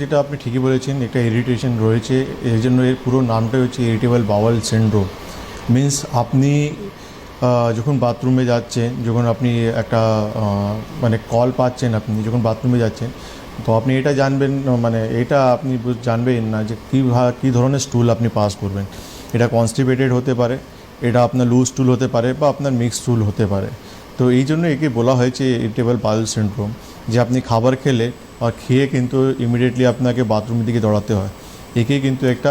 যেটা আপনি ঠিকই বলেছেন, একটা ইরিটেশন রয়েছে। এর জন্য এর পুরো নামটাই হচ্ছে ইরিটেবল বাওয়েল সিনড্রোম। মিন্স আপনি যখন বাথরুমে যাচ্ছেন, যখন আপনি একটা মানে কল পাচ্ছেন, আপনি যখন বাথরুমে যাচ্ছেন, তো আপনি এটা জানবেন, মানে এটা আপনি জানবেন না যে কী ধরনের স্টুল আপনি পাস করবেন। এটা কনস্টিপেটেড হতে পারে, এটা আপনার লুজ স্টুল হতে পারে, বা আপনার মিক্স স্টুল হতে পারে। তো এই জন্য একে বলা হয়েছে ইরিটেবল বাওয়েল সিনড্রোম, যে আপনি খাবার খেলে আর খেয়ে কিন্তু ইমিডিয়েটলি আপনাকে বাথরুমের দিকে দৌড়াতে হয়। একেই কিন্তু একটা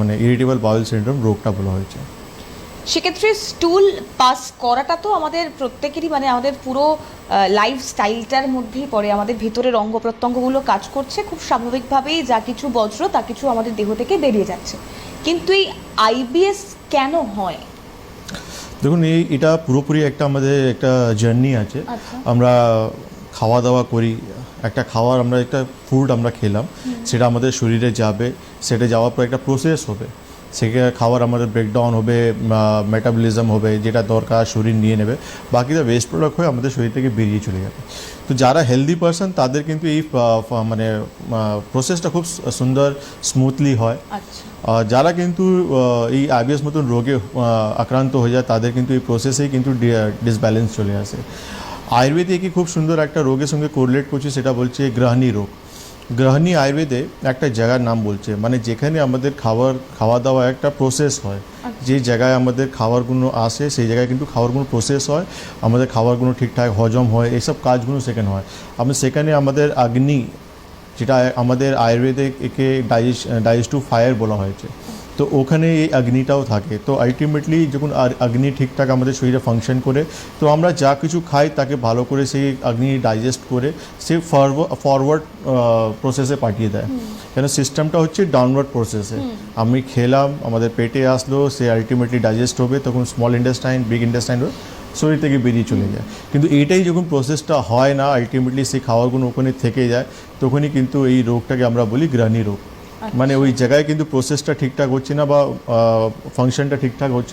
মানে ইরিটেবল বাওয়েল সিনড্রোম রোগটা বলা হয়েছে। সেক্ষেত্রে স্টুল পাস করাটা তো আমাদের প্রত্যেকেরই, মানে আমাদের পুরো লাইফস্টাইলটার মধ্যেই পড়ে। আমাদের ভেতরের অঙ্গ প্রত্যঙ্গগুলো কাজ করছে খুব স্বাভাবিকভাবেই, যা কিছু বজ্র তা কিছু আমাদের দেহ থেকে বেরিয়ে যাচ্ছে। কিন্তু এই আইবিএস কেন হয়? দেখুন, এটা পুরোপুরি একটা আমাদের একটা জার্নি আছে। আচ্ছা। আমরা খাওয়া দাওয়া করি, একটা খাওয়ার আমরা একটা ফুড আমরা খেলাম, সেটা আমাদের শরীরে যাবে, সেটা যাওয়ার পর একটা প্রসেস হবে, সেটা খাওয়ার আমাদের ব্রেকডাউন হবে, মেটাবলিজম হবে, যেটা দরকার শরীর নিয়ে নেবে, বাকিটা ওয়েস্ট প্রোডাক্ট হয়ে আমাদের শরীর থেকে বেরিয়ে চলে যাবে। তো যারা হেলদি পারসন তাদের কিন্তু এই মানে প্রসেসটা খুব সুন্দর স্মুথলি হয়। আচ্ছা। যারা কিন্তু এই আইবিএস মতন রোগে আক্রান্ত হয়ে যায়, তাদের কিন্তু এই প্রসেসেই কিন্তু ডিসব্যালেন্স চলে আসে। আয়ুর্বেদে কি খুব সুন্দর একটা রোগের সঙ্গে কোরিলেট করছে, সেটা বলছে গ্রহণী রোগ। গ্রহণী আয়ুর্বেদে একটা জায়গার নাম বলছে, মানে যেখানে আমাদের খাওয়া দাওয়া একটা প্রসেস হয়, যে জায়গায় আমাদের খাবারগুলো আসে সেই জায়গায় কিন্তু খাবারগুলো প্রসেস হয়, আমাদের খাবারগুলো ঠিকঠাক হজম হয়, এইসব কাজগুলো সেখানে হয়। সেখানে আমাদের অগ্নি, যেটা আমাদের আয়ুর্বেদে একে ডাইজেস্টিভ ফায়ার বলা হয়েছে, তো ওখানে এই অগ্নিটাও থাকে। তো আলটিমেটলি যখন অগ্নি ঠিকঠাক আমাদের শরীরে ফাংশন করে, তো আমরা যা কিছু খাই তাকে ভালো করে সেই অগ্নি ডাইজেস্ট করে সে ফরওয়ার্ড প্রসেসে পাঠিয়ে দেয়। কেন সিস্টেমটা হচ্ছে ডাউনওয়ার্ড প্রসেসে। আমি খেলাম, আমাদের পেটে আসলো, সে আলটিমেটলি ডাইজেস্ট হবে, তখন স্মল ইন্টেস্টাইন, বিগ ইন্টেস্টাইন শরীর থেকে বেরিয়ে চলে যায়। কিন্তু এইটাই যখন প্রসেসটা হয় না, আলটিমেটলি সেই খাবারগুলো ওখানে থেকে যায়, তখনই কিন্তু এই রোগটাকে আমরা বলি গ্রহণী রোগ। মানে ওই জায়গায় কিন্তু প্রসেসটা ঠিকঠাক হচ্ছে না, বা ফাংশনটা ঠিকঠাক হচ্ছে